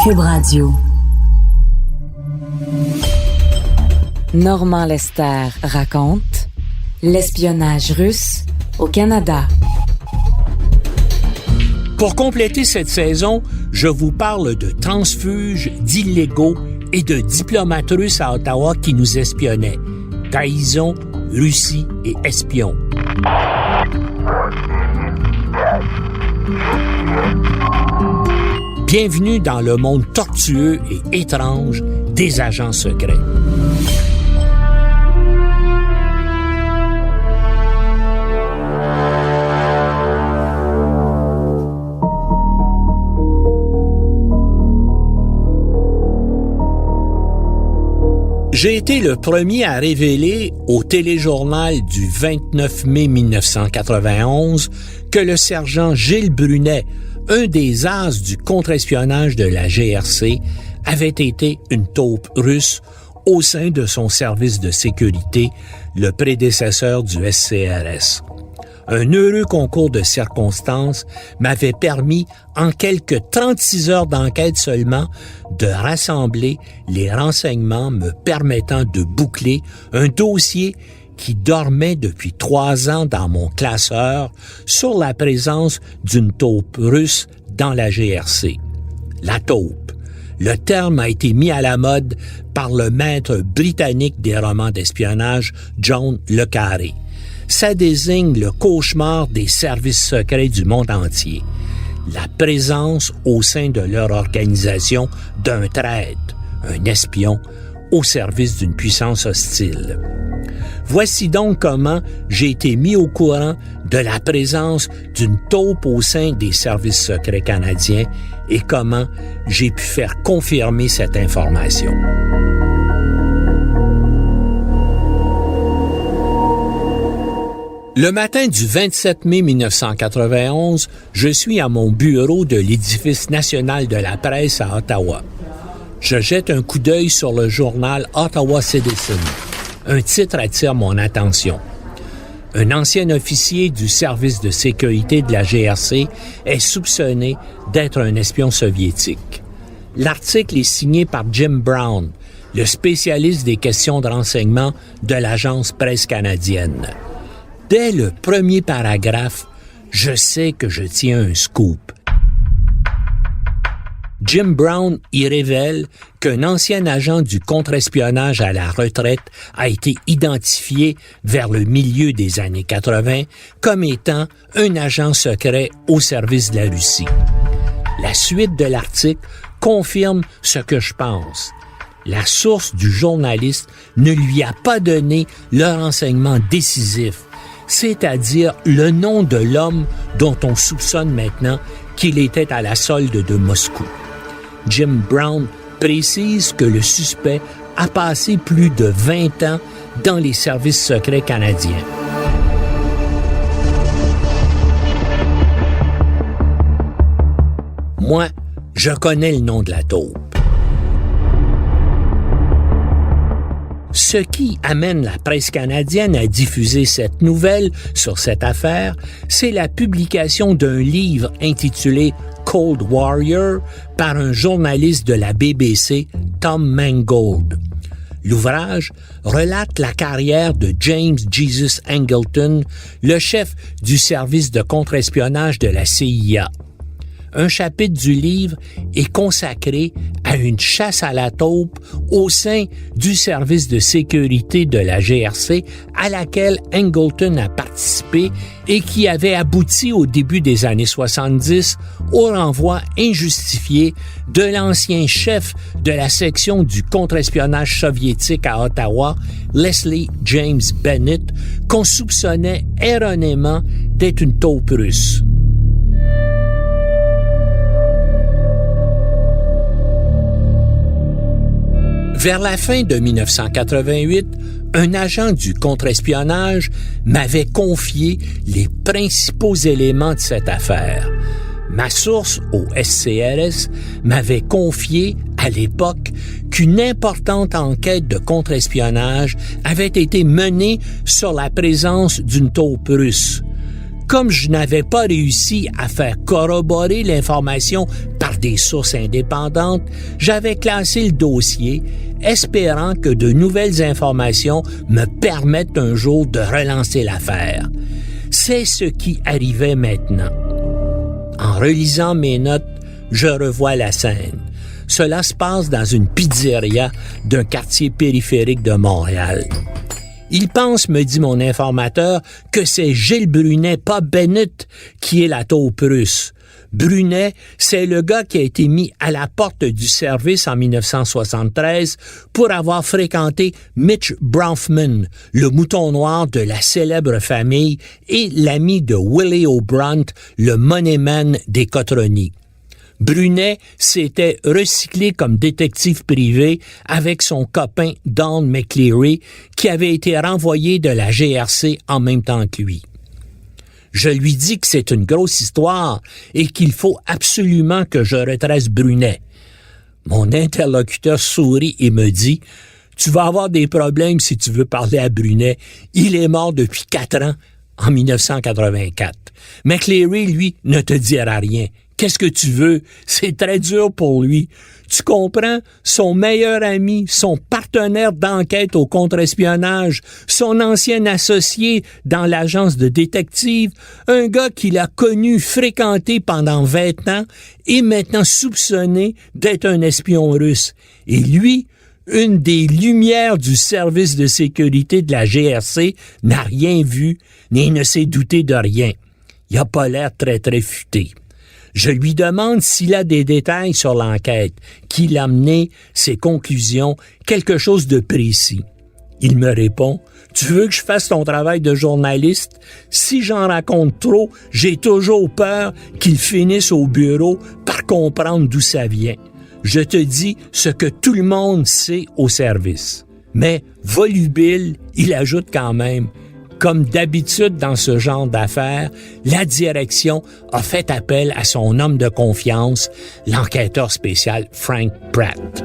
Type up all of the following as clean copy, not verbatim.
Cube Radio. Normand Lester raconte l'espionnage russe au Canada. Pour compléter cette saison, je vous parle de transfuges, d'illégaux et de diplomates russes à Ottawa qui nous espionnaient. Trahison, Russie et espions. Bienvenue dans le monde tortueux et étrange des agents secrets. J'ai été le premier à révéler au téléjournal du 29 mai 1991 que le sergent Gilles Brunet, un des as du contre-espionnage de la GRC, avait été une taupe russe au sein de son service de sécurité, le prédécesseur du SCRS. Un heureux concours de circonstances m'avait permis, en quelques 36 heures d'enquête seulement, de rassembler les renseignements me permettant de boucler un dossier qui dormait depuis 3 ans dans mon classeur sur la présence d'une taupe russe dans la GRC. La taupe. Le terme a été mis à la mode par le maître britannique des romans d'espionnage, John le Carré. Ça désigne le cauchemar des services secrets du monde entier. La présence au sein de leur organisation d'un traître, un espion, au service d'une puissance hostile. Voici donc comment j'ai été mis au courant de la présence d'une taupe au sein des services secrets canadiens et comment j'ai pu faire confirmer cette information. Le matin du 27 mai 1991, je suis à mon bureau de l'Édifice national de la presse à Ottawa. Je jette un coup d'œil sur le journal Ottawa Citizen. Un titre attire mon attention. Un ancien officier du service de sécurité de la GRC est soupçonné d'être un espion soviétique. L'article est signé par Jim Brown, le spécialiste des questions de renseignement de l'agence Presse canadienne. Dès le premier paragraphe, je sais que je tiens un scoop. Jim Brown y révèle qu'un ancien agent du contre-espionnage à la retraite a été identifié vers le milieu des années 80 comme étant un agent secret au service de la Russie. La suite de l'article confirme ce que je pense. La source du journaliste ne lui a pas donné le renseignement décisif, c'est-à-dire le nom de l'homme dont on soupçonne maintenant qu'il était à la solde de Moscou. Jim Brown précise que le suspect a passé plus de 20 ans dans les services secrets canadiens. Moi, je connais le nom de la taupe. Ce qui amène la presse canadienne à diffuser cette nouvelle sur cette affaire, c'est la publication d'un livre intitulé Cold Warrior par un journaliste de la BBC, Tom Mangold. L'ouvrage relate la carrière de James Jesus Angleton, le chef du service de contre-espionnage de la CIA. Un chapitre du livre est consacré à une chasse à la taupe au sein du service de sécurité de la GRC à laquelle Angleton a participé et qui avait abouti au début des années 70 au renvoi injustifié de l'ancien chef de la section du contre-espionnage soviétique à Ottawa, Leslie James Bennett, qu'on soupçonnait erronément d'être une taupe russe. Vers la fin de 1988, un agent du contre-espionnage m'avait confié les principaux éléments de cette affaire. Ma source au SCRS m'avait confié à l'époque qu'une importante enquête de contre-espionnage avait été menée sur la présence d'une taupe russe. Comme je n'avais pas réussi à faire corroborer l'information par par des sources indépendantes, j'avais classé le dossier, espérant que de nouvelles informations me permettent un jour de relancer l'affaire. C'est ce qui arrivait maintenant. En relisant mes notes, je revois la scène. Cela se passe dans une pizzeria d'un quartier périphérique de Montréal. Il pense, me dit mon informateur, que c'est Gilles Brunet, pas Bennett, qui est la taupe russe. Brunet, c'est le gars qui a été mis à la porte du service en 1973 pour avoir fréquenté Mitch Bronfman, le mouton noir de la célèbre famille et l'ami de Willie O'Brien, le moneyman des Cotroni. Brunet s'était recyclé comme détective privé avec son copain Don McCleary, qui avait été renvoyé de la GRC en même temps que lui. Je lui dis que c'est une grosse histoire et qu'il faut absolument que je retrace Brunet. Mon interlocuteur sourit et me dit « Tu vas avoir des problèmes si tu veux parler à Brunet. Il est mort depuis 4 ans, en 1984. McCleary, lui, ne te dira rien. Qu'est-ce que tu veux? C'est très dur pour lui. Tu comprends? Son meilleur ami, son partenaire d'enquête au contre-espionnage, son ancien associé dans l'agence de détective, un gars qu'il a connu, fréquenté pendant 20 ans et maintenant soupçonné d'être un espion russe. Et lui, une des lumières du service de sécurité de la GRC, n'a rien vu, ni ne s'est douté de rien. Il n'a pas l'air très futé. Je lui demande s'il a des détails sur l'enquête, qu'il a mené, ses conclusions, quelque chose de précis. Il me répond « Tu veux que je fasse ton travail de journaliste? Si j'en raconte trop, j'ai toujours peur qu'il finisse au bureau par comprendre d'où ça vient. Je te dis ce que tout le monde sait au service. » Mais volubile, il ajoute quand même « Comme d'habitude dans ce genre d'affaires, la direction a fait appel à son homme de confiance, l'enquêteur spécial Frank Pratt.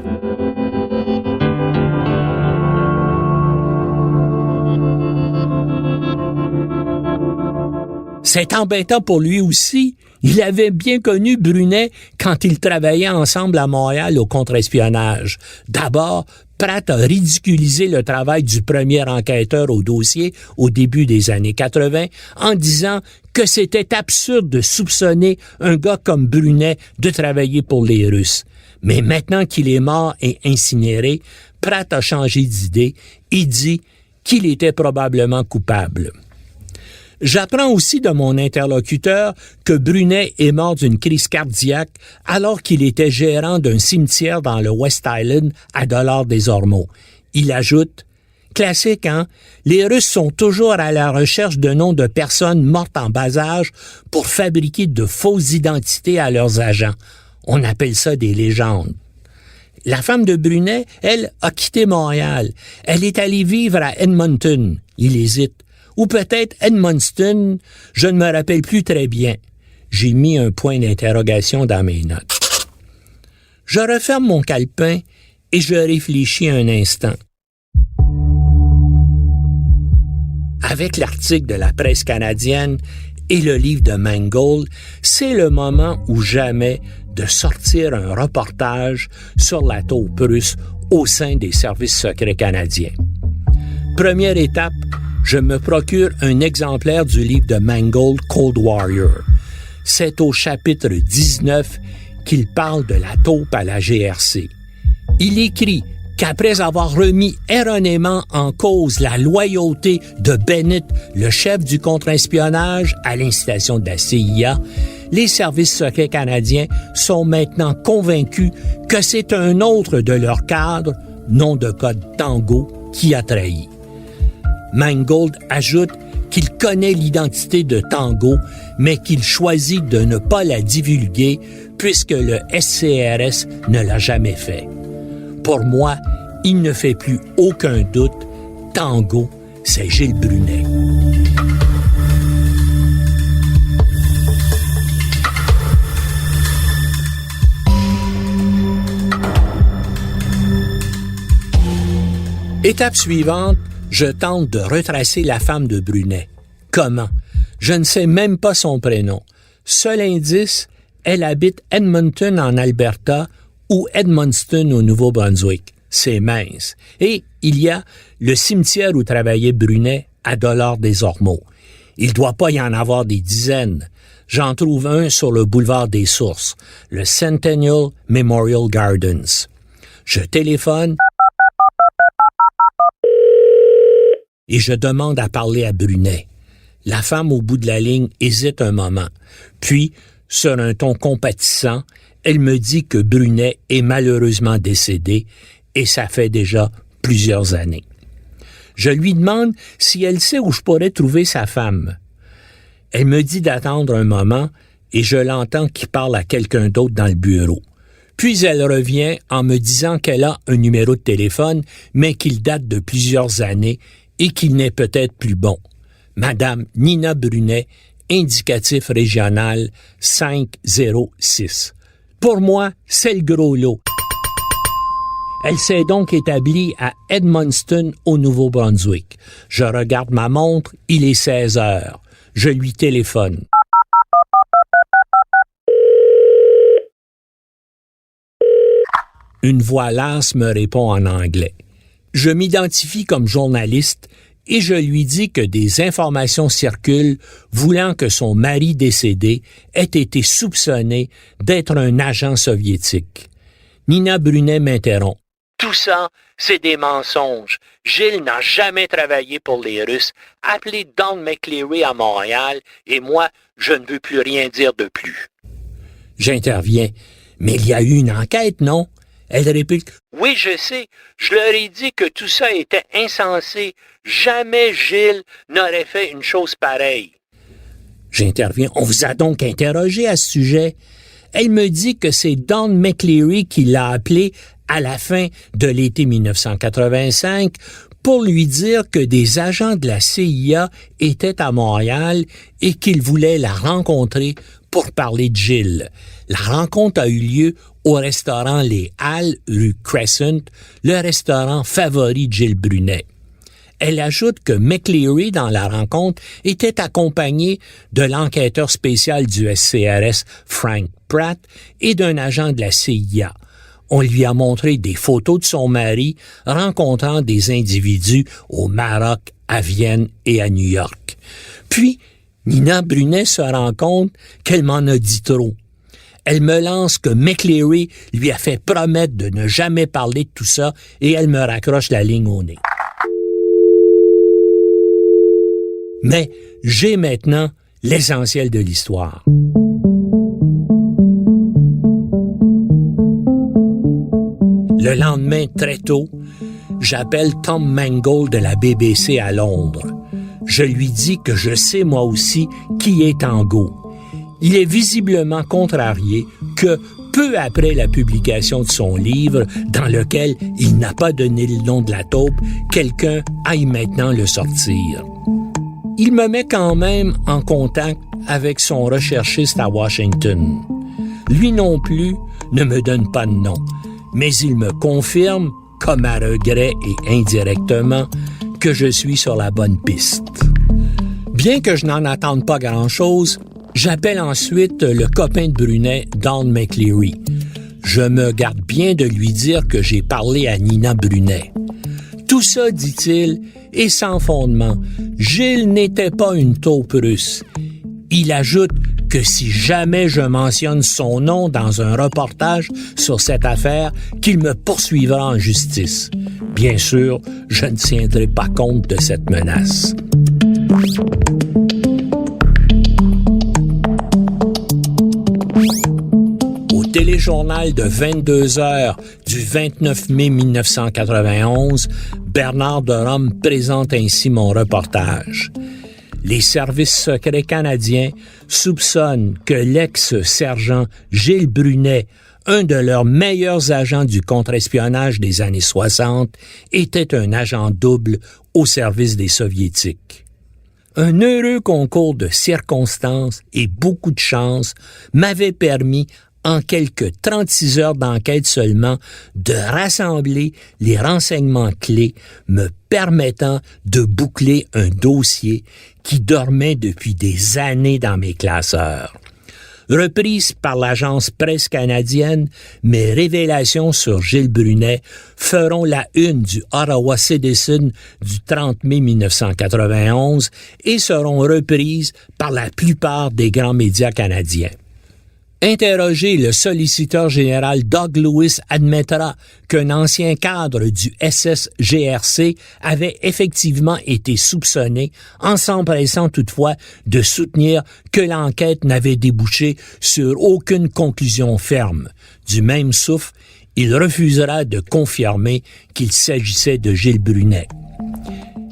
C'est embêtant pour lui aussi. Il avait bien connu Brunet quand ils travaillaient ensemble à Montréal au contre-espionnage. D'abord, Pratt a ridiculisé le travail du premier enquêteur au dossier au début des années 80 en disant que c'était absurde de soupçonner un gars comme Brunet de travailler pour les Russes. Mais maintenant qu'il est mort et incinéré, Pratt a changé d'idée et dit qu'il était probablement coupable. J'apprends aussi de mon interlocuteur que Brunet est mort d'une crise cardiaque alors qu'il était gérant d'un cimetière dans le West Island à Dollard-des-Ormeaux. Il ajoute « Classique, hein? Les Russes sont toujours à la recherche de noms de personnes mortes en bas âge pour fabriquer de fausses identités à leurs agents. On appelle ça des légendes. » La femme de Brunet, elle, a quitté Montréal. Elle est allée vivre à Edmonton. Il hésite. Ou peut-être Edmundston, je ne me rappelle plus très bien. J'ai mis un point d'interrogation dans mes notes. Je referme mon calepin et je réfléchis un instant. Avec l'article de la presse canadienne et le livre de Mangold, c'est le moment ou jamais de sortir un reportage sur la taupe russe au sein des services secrets canadiens. Première étape, je me procure un exemplaire du livre de Mangold, Cold Warrior. C'est au chapitre 19 qu'il parle de la taupe à la GRC. Il écrit qu'après avoir remis erronément en cause la loyauté de Bennett, le chef du contre-espionnage, à l'incitation de la CIA, les services secrets canadiens sont maintenant convaincus que c'est un autre de leurs cadres, nom de code Tango, qui a trahi. Mangold ajoute qu'il connaît l'identité de Tango, mais qu'il choisit de ne pas la divulguer puisque le SCRS ne l'a jamais fait. Pour moi, il ne fait plus aucun doute, Tango, c'est Gilles Brunet. Étape suivante, je tente de retracer la femme de Brunet. Comment? Je ne sais même pas son prénom. Seul indice, Elle habite Edmonton en Alberta ou Edmundston au Nouveau-Brunswick. C'est mince. Et il y a le cimetière où travaillait Brunet à Dollard-des-Ormeaux. Il doit pas y en avoir des dizaines. J'en trouve un sur le boulevard des Sources, le Centennial Memorial Gardens. Je téléphone et je demande à parler à Brunet. La femme au bout de la ligne hésite un moment. Puis, sur un ton compatissant, elle me dit que Brunet est malheureusement décédé et ça fait déjà plusieurs années. Je lui demande si elle sait où je pourrais trouver sa femme. Elle me dit d'attendre un moment et je l'entends qui parle à quelqu'un d'autre dans le bureau. Puis elle revient en me disant qu'elle a un numéro de téléphone, mais qu'il date de plusieurs années et qu'il n'est peut-être plus bon. Madame Nina Brunet, indicatif régional 506. Pour moi, c'est le gros lot. Elle s'est donc établie à Edmundston, au Nouveau-Brunswick. Je regarde ma montre, il est 16 heures. Je lui téléphone. Une voix lasse me répond en anglais. Je m'identifie comme journaliste et je lui dis que des informations circulent voulant que son mari décédé ait été soupçonné d'être un agent soviétique. Nina Brunet m'interrompt. Tout ça, c'est des mensonges. Gilles n'a jamais travaillé pour les Russes. Appelez Don McCleary à Montréal et moi, je ne veux plus rien dire de plus. J'interviens. Mais il y a eu une enquête, non? Elle réplique. Oui, je sais. Je leur ai dit que tout ça était insensé. Jamais Gilles n'aurait fait une chose pareille. J'interviens. On vous a donc interrogé à ce sujet. Elle me dit que c'est Don McCleary qui l'a appelé à la fin de l'été 1985 pour lui dire que des agents de la CIA étaient à Montréal et qu'il voulait la rencontrer pour parler de Gilles. La rencontre a eu lieu au restaurant Les Halles, rue Crescent, le restaurant favori de Gilles Brunet. Elle ajoute que McCleary, dans la rencontre, était accompagné de l'enquêteur spécial du SCRS, Frank Pratt, et d'un agent de la CIA. On lui a montré des photos de son mari rencontrant des individus au Maroc, à Vienne et à New York. Puis, Nina Brunet se rend compte qu'elle m'en a dit trop. Elle me lance que McCleary lui a fait promettre de ne jamais parler de tout ça et elle me raccroche la ligne au nez. Mais j'ai maintenant l'essentiel de l'histoire. Le lendemain, très tôt, j'appelle Tom Mangold de la BBC à Londres. Je lui dis que je sais moi aussi qui est Tango. Il est visiblement contrarié que, peu après la publication de son livre, dans lequel il n'a pas donné le nom de la taupe, quelqu'un aille maintenant le sortir. Il me met quand même en contact avec son recherchiste à Washington. Lui non plus ne me donne pas de nom, mais il me confirme, comme à regret et indirectement, que je suis sur la bonne piste. Bien que je n'en attende pas grand-chose, j'appelle ensuite le copain de Brunet, Don McCleary. Je me garde bien de lui dire que j'ai parlé à Nina Brunet. Tout ça, dit-il, est sans fondement. Gilles n'était pas une taupe russe. Il ajoute que si jamais je mentionne son nom dans un reportage sur cette affaire, qu'il me poursuivra en justice. Bien sûr, je ne tiendrai pas compte de cette menace. Au téléjournal de 22 heures du 29 mai 1991, Bernard de Rome présente ainsi mon reportage. Les services secrets canadiens soupçonnent que l'ex-sergent Gilles Brunet, un de leurs meilleurs agents du contre-espionnage des années 60, était un agent double au service des Soviétiques. Un heureux concours de circonstances et beaucoup de chance m'avait permis, en quelques 36 heures d'enquête seulement, de rassembler les renseignements clés me permettant de boucler un dossier qui dormait depuis des années dans mes classeurs. Reprise par l'agence Presse canadienne, mes révélations sur Gilles Brunet feront la une du Ottawa Citizen du 30 mai 1991 et seront reprises par la plupart des grands médias canadiens. Interrogé, le solliciteur général Doug Lewis admettra qu'un ancien cadre du SS-GRC avait effectivement été soupçonné, en s'empressant toutefois de soutenir que l'enquête n'avait débouché sur aucune conclusion ferme. Du même souffle, il refusera de confirmer qu'il s'agissait de Gilles Brunet.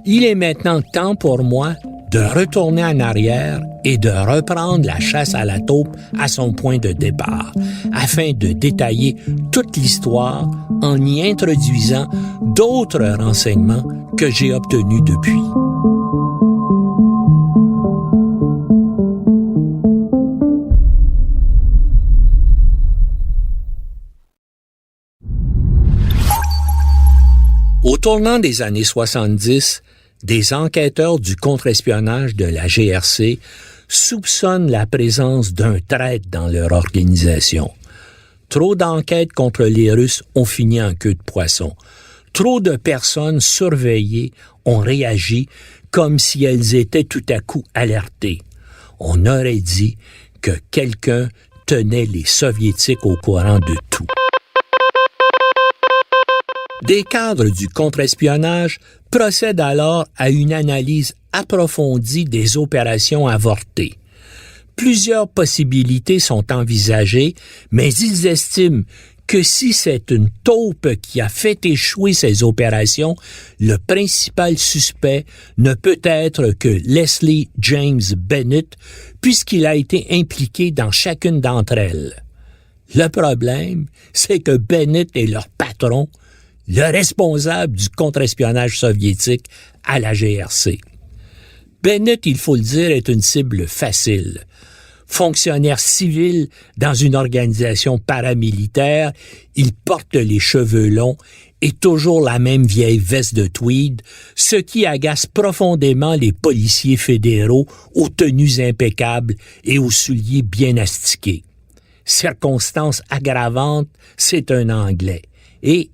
Il est maintenant temps pour moi de retourner en arrière et de reprendre la chasse à la taupe à son point de départ, afin de détailler toute l'histoire en y introduisant d'autres renseignements que j'ai obtenus depuis. Au tournant des années 70, des enquêteurs du contre-espionnage de la GRC soupçonnent la présence d'un traître dans leur organisation. Trop d'enquêtes contre les Russes ont fini en queue de poisson. Trop de personnes surveillées ont réagi comme si elles étaient tout à coup alertées. On aurait dit que quelqu'un tenait les Soviétiques au courant de tout. Des cadres du contre-espionnage procèdent alors à une analyse approfondie des opérations avortées. Plusieurs possibilités sont envisagées, mais ils estiment que si c'est une taupe qui a fait échouer ces opérations, le principal suspect ne peut être que Leslie James Bennett, puisqu'il a été impliqué dans chacune d'entre elles. Le problème, c'est que Bennett est leur patron, le responsable du contre-espionnage soviétique à la GRC. Bennett, il faut le dire, est une cible facile. Fonctionnaire civil dans une organisation paramilitaire, il porte les cheveux longs et toujours la même vieille veste de tweed, ce qui agace profondément les policiers fédéraux aux tenues impeccables et aux souliers bien astiqués. Circonstance aggravante, c'est un Anglais. Et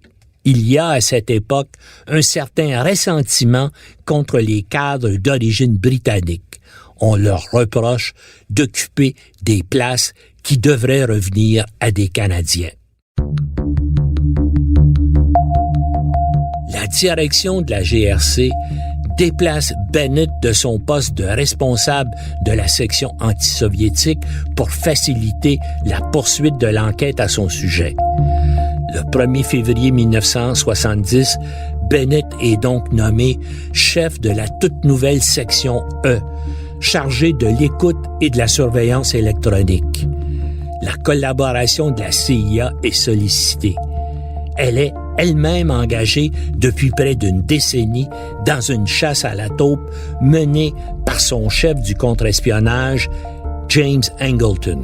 il y a à cette époque un certain ressentiment contre les cadres d'origine britannique. On leur reproche d'occuper des places qui devraient revenir à des Canadiens. La direction de la GRC déplace Bennett de son poste de responsable de la section anti-soviétique pour faciliter la poursuite de l'enquête à son sujet. Le 1er février 1970, Bennett est donc nommé chef de la toute nouvelle section E, chargé de l'écoute et de la surveillance électronique. La collaboration de la CIA est sollicitée. Elle est elle-même engagée depuis près d'une décennie dans une chasse à la taupe menée par son chef du contre-espionnage, James Angleton.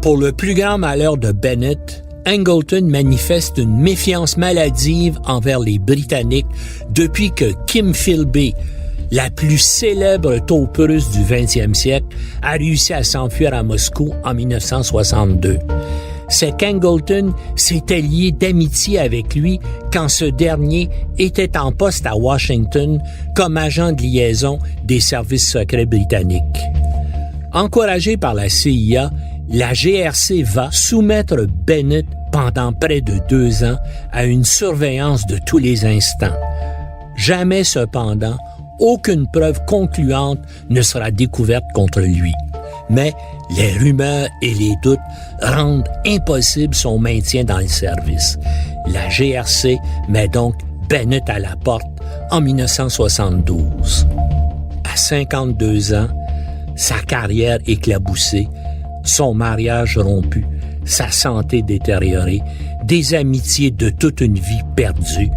Pour le plus grand malheur de Bennett, Angleton manifeste une méfiance maladive envers les Britanniques depuis que Kim Philby, la plus célèbre taupe russe du 20e siècle, a réussi à s'enfuir à Moscou en 1962. C'est qu'Angleton s'était lié d'amitié avec lui quand ce dernier était en poste à Washington comme agent de liaison des services secrets britanniques. Encouragé par la CIA, la GRC va soumettre Bennett pendant près de 2 ans à une surveillance de tous les instants. Jamais, cependant, aucune preuve concluante ne sera découverte contre lui. Mais les rumeurs et les doutes rendent impossible son maintien dans le service. La GRC met donc Bennett à la porte en 1972. À 52 ans, sa carrière éclaboussée, son mariage rompu, sa santé détériorée, des amitiés de toute une vie perdues,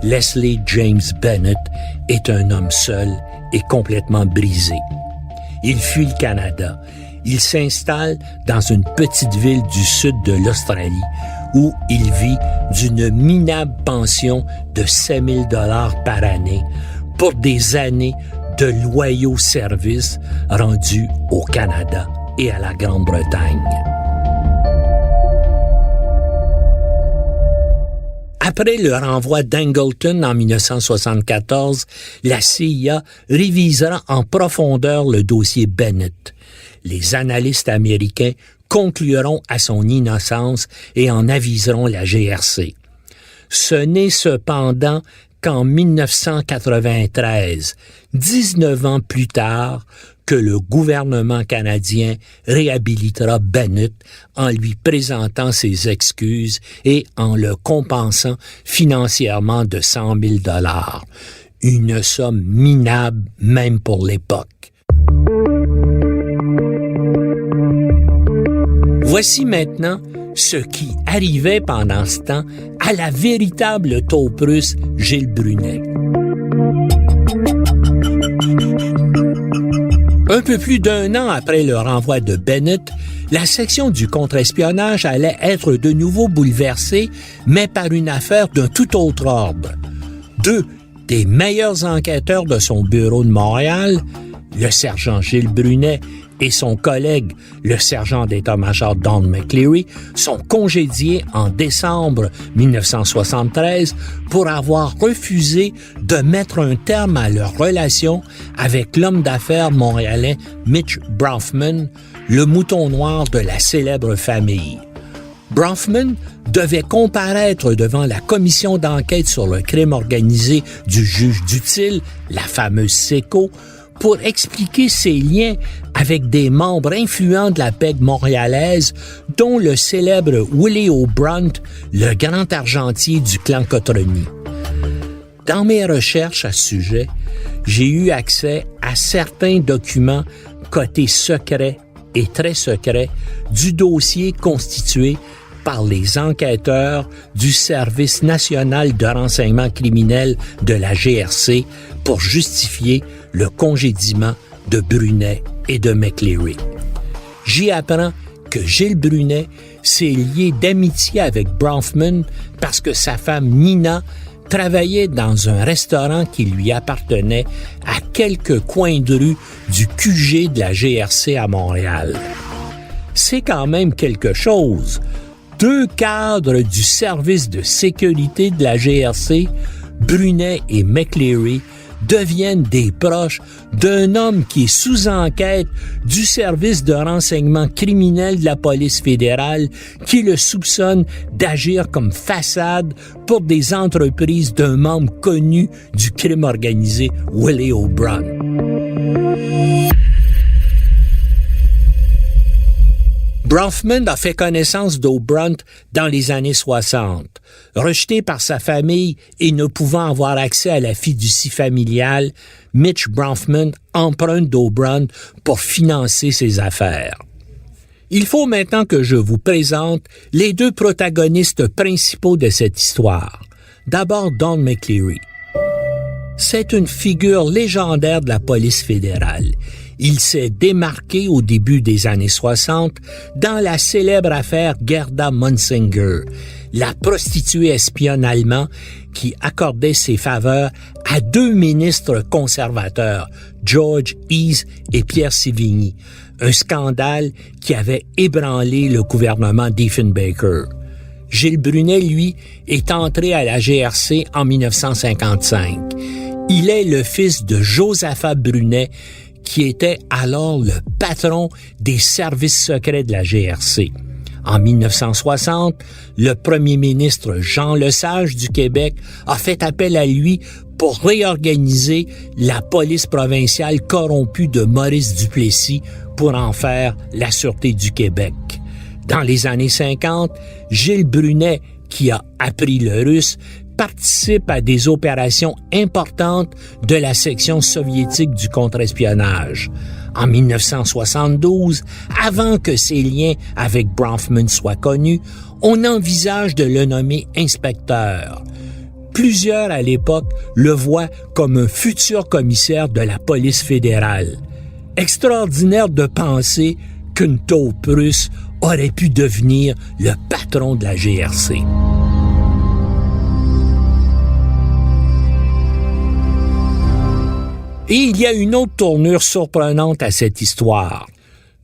Leslie James Bennett est un homme seul et complètement brisé. Il fuit le Canada. Il s'installe dans une petite ville du sud de l'Australie où il vit d'une minable pension de 5 000 $ par année pour des années de loyaux services rendus au Canada et à la Grande-Bretagne. Après le renvoi d'Angleton en 1974, la CIA révisera en profondeur le dossier Bennett. Les analystes américains concluront à son innocence et en aviseront la GRC. Ce n'est cependant qu'en 1993, 19 ans plus tard, que le gouvernement canadien réhabilitera Bennett en lui présentant ses excuses et en le compensant financièrement de 100 000 $, une somme minable même pour l'époque. Voici maintenant ce qui arrivait pendant ce temps à la véritable taupe russe Gilles Brunet. Un peu plus d'1 an après le renvoi de Bennett, la section du contre-espionnage allait être de nouveau bouleversée, mais par une affaire d'un tout autre ordre. 2 des meilleurs enquêteurs de son bureau de Montréal, le sergent Gilles Brunet et son collègue, le sergent d'état-major Don McCleary, sont congédiés en décembre 1973 pour avoir refusé de mettre un terme à leur relation avec l'homme d'affaires montréalais Mitch Bronfman, le mouton noir de la célèbre famille. Bronfman devait comparaître devant la commission d'enquête sur le crime organisé du juge Duthil, la fameuse SECO, pour expliquer ses liens avec des membres influents de la PEG montréalaise, dont le célèbre Willie O'Brunt, le grand argentier du clan Cotronny. Dans mes recherches à ce sujet, j'ai eu accès à certains documents cotés secrets et très secrets du dossier constitué par les enquêteurs du Service national de renseignement criminel de la GRC pour justifier le congédiement de Brunet et de McCleary. J'y apprends que Gilles Brunet s'est lié d'amitié avec Bronfman parce que sa femme Nina travaillait dans un restaurant qui lui appartenait à quelques coins de rue du QG de la GRC à Montréal. C'est quand même quelque chose. 2 cadres du service de sécurité de la GRC, Brunet et McCleary, deviennent des proches d'un homme qui est sous enquête du service de renseignement criminel de la police fédérale qui le soupçonne d'agir comme façade pour des entreprises d'un membre connu du crime organisé, Willie O'Brunt. Bronfman a fait connaissance d'O'Brunt dans les années 60. Rejeté par sa famille et ne pouvant avoir accès à la fiducie familiale, Mitch Bronfman emprunte d'O'Brunt pour financer ses affaires. Il faut maintenant que je vous présente les 2 protagonistes principaux de cette histoire. D'abord, Don McCleary. C'est une figure légendaire de la police fédérale. Il s'est démarqué au début des années 60 dans la célèbre affaire Gerda Munsinger, la prostituée espionne allemande qui accordait ses faveurs à 2 ministres conservateurs, George Ease et Pierre Sévigny, un scandale qui avait ébranlé le gouvernement Diefenbaker. Gilles Brunet, lui, est entré à la GRC en 1955. Il est le fils de Josaphat Brunet, qui était alors le patron des services secrets de la GRC. En 1960, le premier ministre Jean Lesage du Québec a fait appel à lui pour réorganiser la police provinciale corrompue de Maurice Duplessis pour en faire la Sûreté du Québec. Dans les années 50, Gilles Brunet, qui a appris le russe, participe à des opérations importantes de la section soviétique du contre-espionnage. En 1972, avant que ses liens avec Bronfman soient connus, on envisage de le nommer inspecteur. Plusieurs à l'époque le voient comme un futur commissaire de la police fédérale. Extraordinaire de penser qu'une taupe russe aurait pu devenir le patron de la GRC. Et il y a une autre tournure surprenante à cette histoire.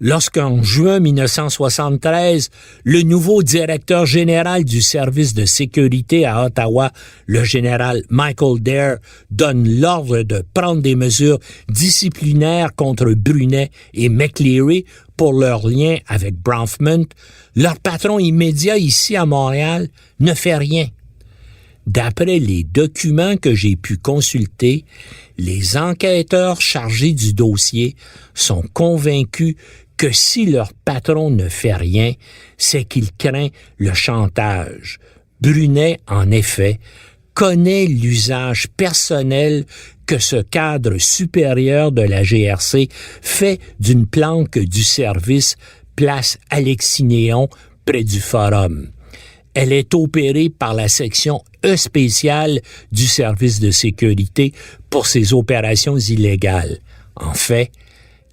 Lorsqu'en juin 1973, le nouveau directeur général du service de sécurité à Ottawa, le général Michael Dare, donne l'ordre de prendre des mesures disciplinaires contre Brunet et McLeary pour leur lien avec Bronfman, leur patron immédiat ici à Montréal ne fait rien. D'après les documents que j'ai pu consulter, les enquêteurs chargés du dossier sont convaincus que si leur patron ne fait rien, c'est qu'il craint le chantage. Brunet, en effet, connaît l'usage personnel que ce cadre supérieur de la GRC fait d'une planque du service place Alexis-Néon près du Forum. Elle est opérée par la section E spéciale du service de sécurité pour ses opérations illégales. En fait,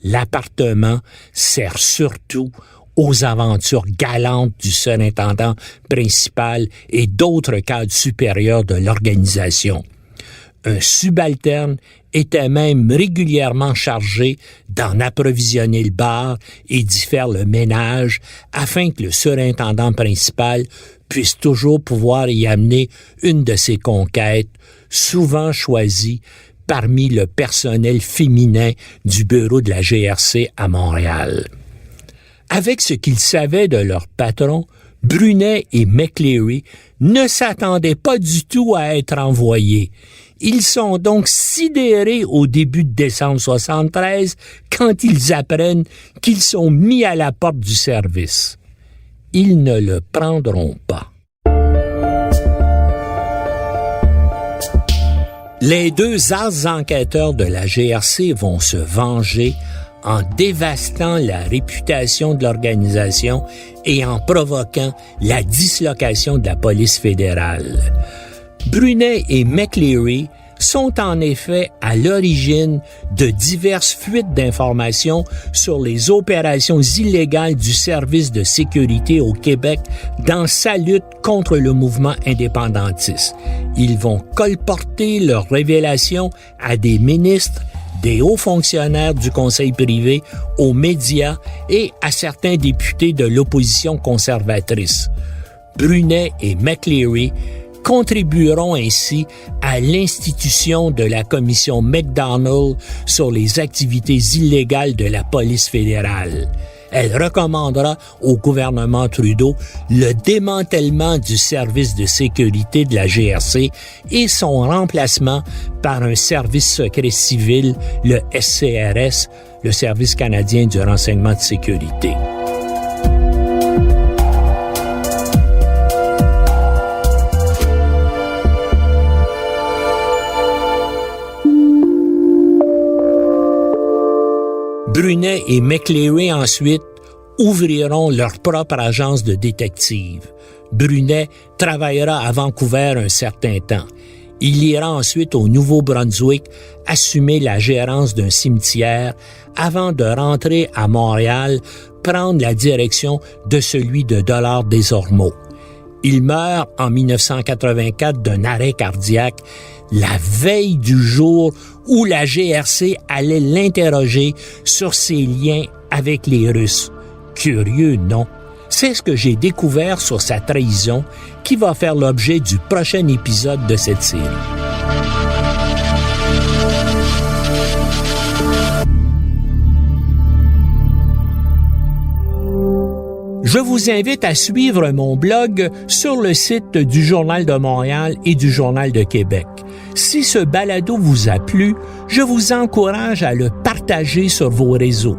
l'appartement sert surtout aux aventures galantes du surintendant principal et d'autres cadres supérieurs de l'organisation. Un subalterne était même régulièrement chargé d'en approvisionner le bar et d'y faire le ménage afin que le surintendant principal puisse toujours pouvoir y amener une de ses conquêtes, souvent choisie parmi le personnel féminin du bureau de la GRC à Montréal. Avec ce qu'ils savaient de leur patron, Brunet et McLeary ne s'attendaient pas du tout à être envoyés. Ils sont donc sidérés au début de décembre 1973 quand ils apprennent qu'ils sont mis à la porte du service. Ils ne le prendront pas. Les deux as enquêteurs de la GRC vont se venger en dévastant la réputation de l'organisation et en provoquant la dislocation de la police fédérale. Brunet et McLeary sont en effet à l'origine de diverses fuites d'informations sur les opérations illégales du service de sécurité au Québec dans sa lutte contre le mouvement indépendantiste. Ils vont colporter leurs révélations à des ministres, des hauts fonctionnaires du conseil privé, aux médias et à certains députés de l'opposition conservatrice. Brunet et McLeary contribueront ainsi à l'institution de la commission McDonald sur les activités illégales de la police fédérale. Elle recommandera au gouvernement Trudeau le démantèlement du service de sécurité de la GRC et son remplacement par un service secret civil, le SCRS, le Service canadien du renseignement de sécurité. Brunet et McLeary ensuite ouvriront leur propre agence de détective. Brunet travaillera à Vancouver un certain temps. Il ira ensuite au Nouveau-Brunswick assumer la gérance d'un cimetière avant de rentrer à Montréal prendre la direction de celui de Dollard des Ormeaux. Il meurt en 1984 d'un arrêt cardiaque la veille du jour où la GRC allait l'interroger sur ses liens avec les Russes. Curieux, non? C'est ce que j'ai découvert sur sa trahison qui va faire l'objet du prochain épisode de cette série. Je vous invite à suivre mon blog sur le site du Journal de Montréal et du Journal de Québec. Si ce balado vous a plu, je vous encourage à le partager sur vos réseaux.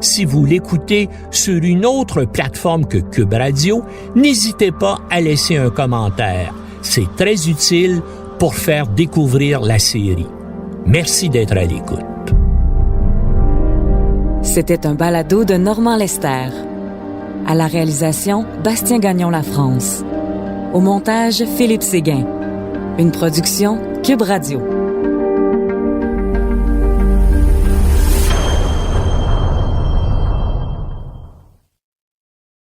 Si vous l'écoutez sur une autre plateforme que Cube Radio, n'hésitez pas à laisser un commentaire. C'est très utile pour faire découvrir la série. Merci d'être à l'écoute. C'était un balado de Normand Lester. À la réalisation, Bastien Gagnon La France. Au montage, Philippe Séguin. Une production Cube Radio.